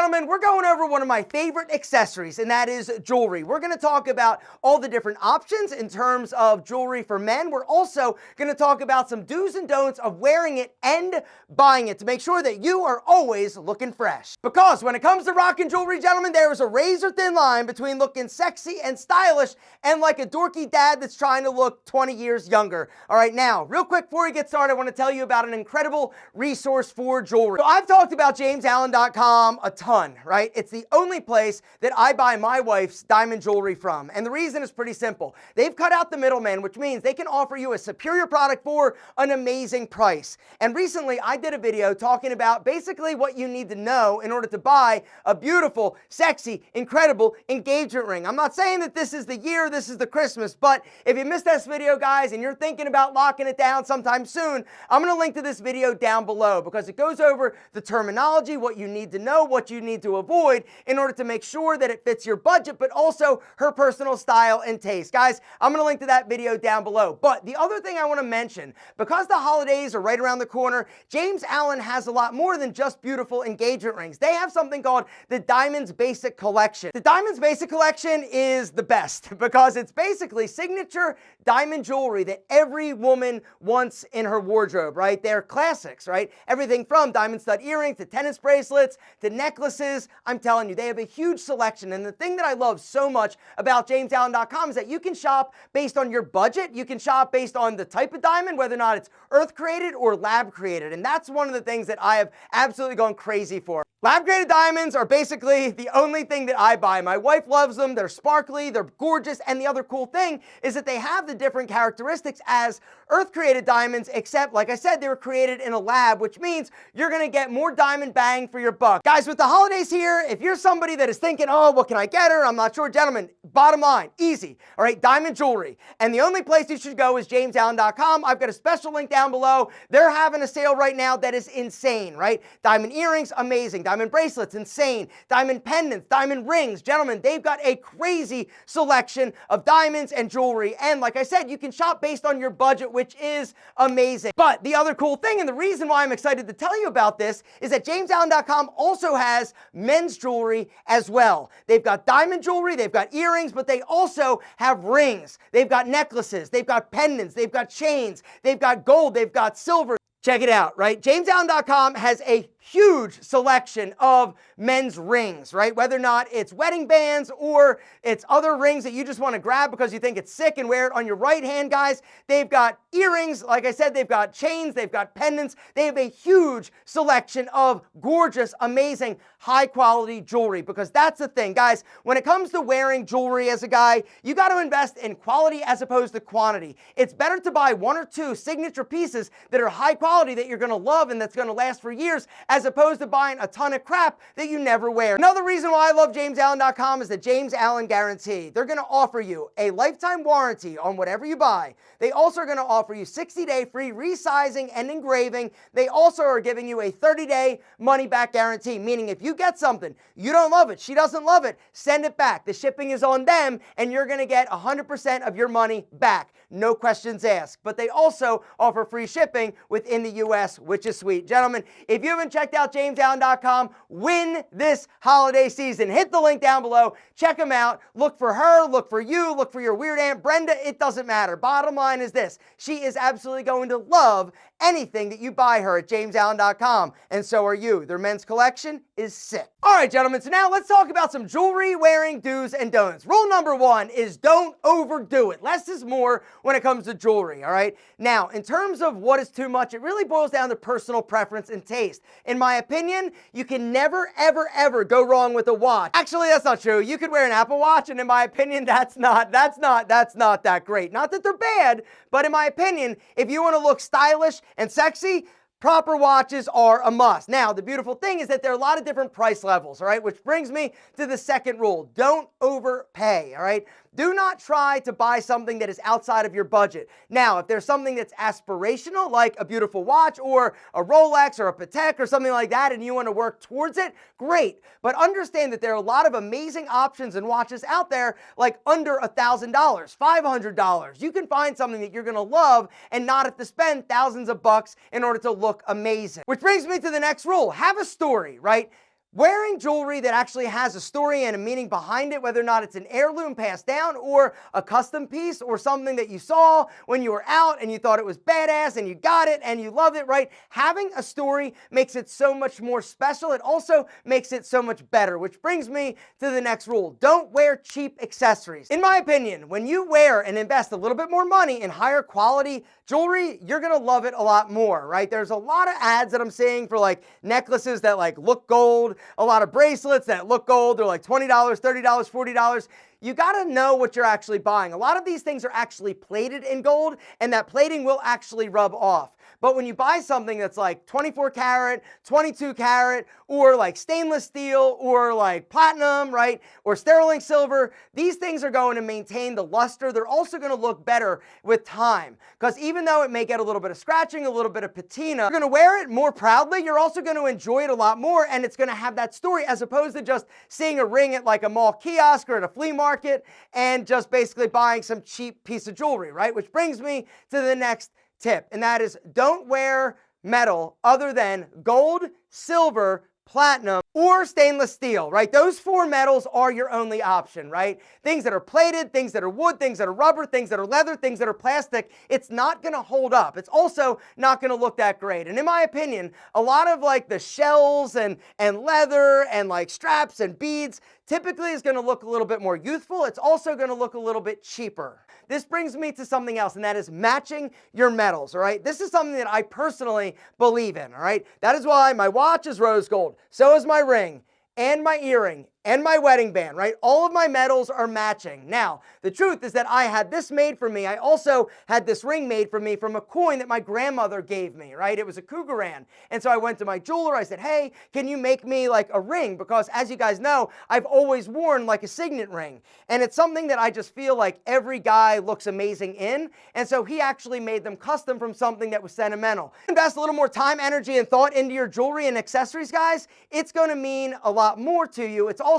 gentlemen, we're going over one of my favorite accessories, and that is jewelry. We're going to talk about all the different options in terms of jewelry for men. We're also going to talk about some do's and don'ts of wearing it and buying it to make sure that you are always looking fresh. Because when it comes to rocking jewelry, gentlemen, there is a razor thin line between looking sexy and stylish and like a dorky dad that's trying to look 20 years younger. All right, now, real quick before we get started, I want to tell you about an incredible resource for jewelry. So I've talked about JamesAllen.com a ton, right? It's the only place that I buy my wife's diamond jewelry from. And the reason is pretty simple. They've cut out the middleman, which means they can offer you a superior product for an amazing price. And recently I did a video talking about basically what you need to know in order to buy a beautiful, sexy, incredible engagement ring. I'm not saying that this is the year, this is the Christmas, but if you missed this video, guys, and you're thinking about locking it down sometime soon, I'm going to link to this video down below because it goes over the terminology, what you need to know, what you need to avoid in order to make sure that it fits your budget, but also her personal style and taste. Guys, I'm going to link to that video down below. But the other thing I want to mention, because the holidays are right around the corner, James Allen has a lot more than just beautiful engagement rings. They have something called the Diamonds Basic Collection. The Diamonds Basic Collection is the best because it's basically signature diamond jewelry that every woman wants in her wardrobe, right? They're classics, right? Everything from diamond stud earrings to tennis bracelets to necklaces. I'm telling you, they have a huge selection. And the thing that I love so much about JamesAllen.com is that you can shop based on your budget. You can shop based on the type of diamond, whether or not it's earth created or lab created. And that's one of the things that I have absolutely gone crazy for. Lab created diamonds are basically the only thing that I buy. My wife loves them. They're sparkly, they're gorgeous. And the other cool thing is that they have the different characteristics as earth created diamonds, except like I said, they were created in a lab, which means you're going to get more diamond bang for your buck. Guys, with the holidays here, if you're somebody that is thinking, oh, what can I get her? I'm not sure. Gentlemen, bottom line, easy. All right, diamond jewelry. And the only place you should go is JamesAllen.com. I've got a special link down below. They're having a sale right now that is insane, right? Diamond earrings, amazing. Diamond bracelets, insane. Diamond pendants, diamond rings. Gentlemen, they've got a crazy selection of diamonds and jewelry. And like I said, you can shop based on your budget, which is amazing. But the other cool thing, and the reason why I'm excited to tell you about this, is that JamesAllen.com also has men's jewelry as well. They've got diamond jewelry, they've got earrings, but they also have rings. They've got necklaces, they've got pendants, they've got chains, they've got gold, they've got silver. Check it out, right? JamesAllen.com has a huge selection of men's rings, right? Whether or not it's wedding bands or it's other rings that you just want to grab because you think it's sick and wear it on your right hand, guys. They've got earrings, like I said, they've got chains, they've got pendants. They have a huge selection of gorgeous, amazing, high quality jewelry because that's the thing, guys. When it comes to wearing jewelry as a guy, you got to invest in quality as opposed to quantity. It's better to buy one or two signature pieces that are high quality that you're going to love and that's going to last for years as opposed to buying a ton of crap that you never wear. Another reason why I love JamesAllen.com is the James Allen Guarantee. They're going to offer you a lifetime warranty on whatever you buy. They also are going to offer you 60-day free resizing and engraving. They also are giving you a 30-day money-back guarantee, meaning if you get something, you don't love it, she doesn't love it, send it back. The shipping is on them, and you're going to get 100% of your money back. No questions asked. But they also offer free shipping within the U.S., which is sweet. Gentlemen, if you haven't checked out JamesAllen.com, win this holiday season. Hit the link down below. Check them out. Look for her, look for you, look for your weird Aunt Brenda. It doesn't matter. Bottom line is this. She is absolutely going to love anything that you buy her at JamesAllen.com. And so are you. Their men's collection is sick. All right, gentlemen. So now let's talk about some jewelry wearing do's and don'ts. Rule number one is don't overdo it. Less is more when it comes to jewelry, all right? Now, in terms of what is too much, it really boils down to personal preference and taste. In my opinion, you can never, ever, ever go wrong with a watch. Actually, that's not true. You could wear an Apple Watch, and in my opinion, that's not that great. Not that they're bad, but in my opinion, if you want to look stylish and sexy, proper watches are a must. Now, the beautiful thing is that there are a lot of different price levels, all right? Which brings me to the second rule. Don't overpay, all right? Do not try to buy something that is outside of your budget. Now, if there's something that's aspirational, like a beautiful watch or a Rolex or a Patek or something like that, and you want to work towards it, great. But understand that there are a lot of amazing options and watches out there, like under $1,000, $500. You can find something that you're going to love and not have to spend thousands of bucks in order to look amazing. Which brings me to the next rule. Have a story, right? Wearing jewelry that actually has a story and a meaning behind it, whether or not it's an heirloom passed down or a custom piece or something that you saw when you were out and you thought it was badass and you got it and you loved it, right? Having a story makes it so much more special. It also makes it so much better, which brings me to the next rule. Don't wear cheap accessories. In my opinion, when you wear and invest a little bit more money in higher quality jewelry, you're gonna love it a lot more, right? There's a lot of ads that I'm seeing for like necklaces that like look gold, a lot of bracelets that look gold. They're like $20, $30, $40. You gotta know what you're actually buying. A lot of these things are actually plated in gold, and that plating will actually rub off. But when you buy something that's like 24 karat, 22 karat, or like stainless steel, or like platinum, right, or sterling silver, these things are going to maintain the luster. They're also going to look better with time, because even though it may get a little bit of scratching, a little bit of patina, you're going to wear it more proudly. You're also going to enjoy it a lot more, and it's going to have that story, as opposed to just seeing a ring at like a mall kiosk or at a flea market and just basically buying some cheap piece of jewelry, right? Which brings me to the next tip, and that is don't wear metal other than gold, silver, platinum, or stainless steel, right? Those four metals are your only option, right? Things that are plated, things that are wood, things that are rubber, things that are leather, things that are plastic, it's not gonna hold up. It's also not gonna look that great. And in my opinion, a lot of like the shells and leather and like straps and beads typically is gonna look a little bit more youthful. It's also gonna look a little bit cheaper. This brings me to something else, and that is matching your metals, all right? This is something that I personally believe in, all right? That is why my watch is rose gold, so is my ring, and my earring, and my wedding band, right? All of my metals are matching. Now, the truth is that I had this made for me. I also had this ring made for me from a coin that my grandmother gave me, right? It was a Cougaran. And so I went to my jeweler. I said, hey, can you make me like a ring? Because as you guys know, I've always worn like a signet ring. And it's something that I just feel like every guy looks amazing in. And so he actually made them custom from something that was sentimental. Invest a little more time, energy, and thought into your jewelry and accessories, guys. It's going to mean a lot more to you. It's also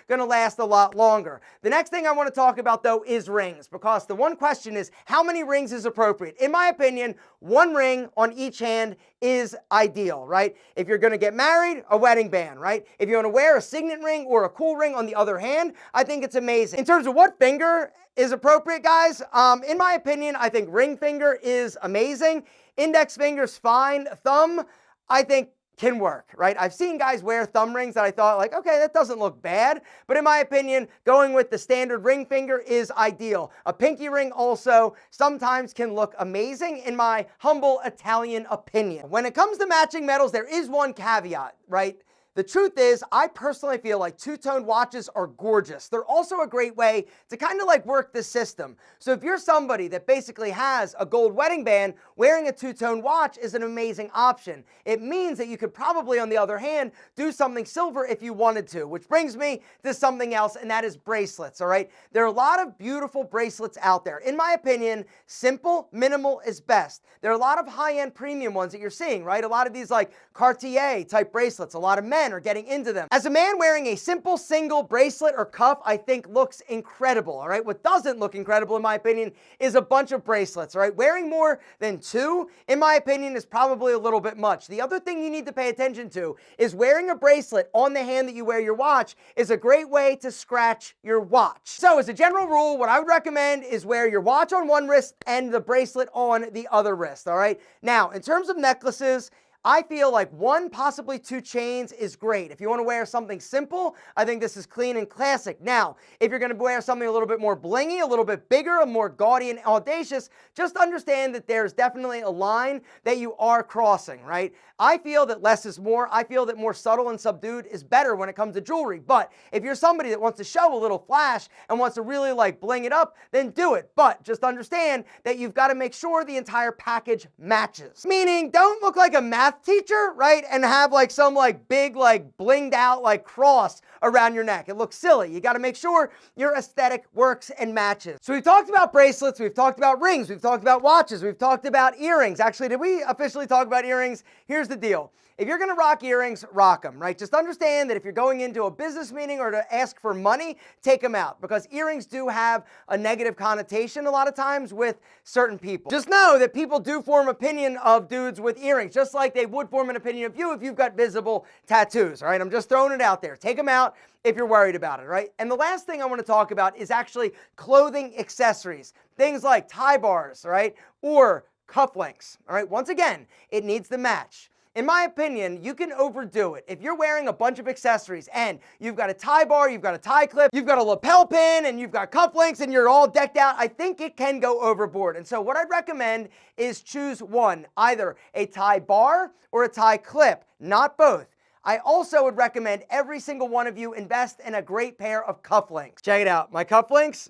going to last a lot longer. The next thing I want to talk about though is rings, because the one question is how many rings is appropriate? In my opinion, one ring on each hand is ideal, right? If you're going to get married, a wedding band, right? If you want to wear a signet ring or a cool ring on the other hand, I think it's amazing. In terms of what finger is appropriate, guys, in my opinion, I think ring finger is amazing. Index finger's fine. Thumb, I think can work, right? I've seen guys wear thumb rings that I thought like, okay, that doesn't look bad. But in my opinion, going with the standard ring finger is ideal. A pinky ring also sometimes can look amazing in my humble Italian opinion. When it comes to matching metals, there is one caveat, right? The truth is, I personally feel like two-tone watches are gorgeous. They're also a great way to kind of like work the system. So if you're somebody that basically has a gold wedding band, wearing a two-tone watch is an amazing option. It means that you could probably, on the other hand, do something silver if you wanted to, which brings me to something else, and that is bracelets, all right? There are a lot of beautiful bracelets out there. In my opinion, simple, minimal is best. There are a lot of high-end premium ones that you're seeing, right? A lot of these like Cartier type bracelets, a lot of men are getting into them. As a man, wearing a simple single bracelet or cuff, I think looks incredible, all right? What doesn't look incredible, in my opinion, is a bunch of bracelets, all right? Wearing more than two, in my opinion, is probably a little bit much. The other thing you need to pay attention to is wearing a bracelet on the hand that you wear your watch is a great way to scratch your watch. So as a general rule, what I would recommend is wear your watch on one wrist and the bracelet on the other wrist, all right? Now, in terms of necklaces, I feel like one, possibly two chains is great. If you want to wear something simple, I think this is clean and classic. Now, if you're going to wear something a little bit more blingy, a little bit bigger, a more gaudy and audacious, just understand that there's definitely a line that you are crossing, right? I feel that less is more. I feel that more subtle and subdued is better when it comes to jewelry. But if you're somebody that wants to show a little flash and wants to really like bling it up, then do it. But just understand that you've got to make sure the entire package matches. Meaning, don't look like a math teacher, right? And have like some like big like blinged out like cross around your neck. It looks silly. You got to make sure your aesthetic works and matches. So we've talked about bracelets, we've talked about rings, we've talked about watches, we've talked about earrings. Actually, did we officially talk about earrings? Here's the deal. if you're gonna rock earrings, rock them, right? Just understand that if you're going into a business meeting or to ask for money, take them out, because earrings do have a negative connotation a lot of times with certain people. Just know that people do form opinion of dudes with earrings, just like they would form an opinion of you if you've got visible tattoos, all right? I'm just throwing it out there. Take them out if you're worried about it, right? And the last thing I want to talk about is actually clothing accessories. Things like tie bars, right? Or cufflinks, all right? Once again, it needs to match. In my opinion, you can overdo it. If you're wearing a bunch of accessories and you've got a tie bar, you've got a tie clip, you've got a lapel pin, and you've got cufflinks, and you're all decked out, I think it can go overboard. And so what I'd recommend is choose one, either a tie bar or a tie clip, not both. I also would recommend every single one of you invest in a great pair of cufflinks. Check it out, my cufflinks,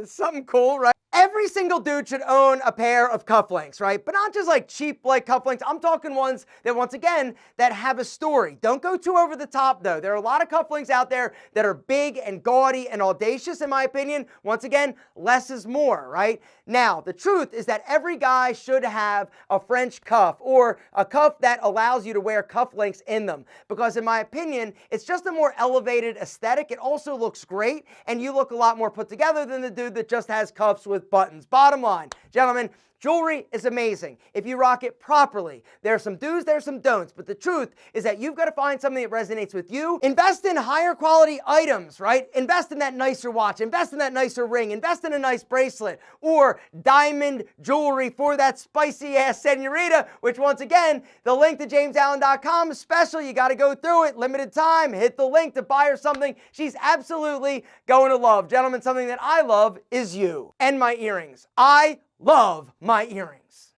something cool, right? Every single dude should own a pair of cufflinks, right? But not just like cheap like cufflinks. I'm talking ones that, once again, that have a story. Don't go too over the top though. There are a lot of cufflinks out there that are big and gaudy and audacious, in my opinion. Once again, less is more, right? Now, the truth is that every guy should have a French cuff or a cuff that allows you to wear cufflinks in them, because in my opinion, it's just a more elevated aesthetic. It also looks great, and you look a lot more put together than the dude that just has cuffs with buttons. Bottom line, gentlemen, jewelry is amazing if you rock it properly. There are some do's, there are some don'ts, but the truth is that you've got to find something that resonates with you. Invest in higher quality items, right? Invest in that nicer watch, invest in that nicer ring, invest in a nice bracelet or diamond jewelry for that spicy ass senorita, which, once again, the link to jamesallen.com is special. You got to go through it, limited time. Hit the link to buy her something she's absolutely going to love. Gentlemen, something that I love is you and my earrings. I love my earrings.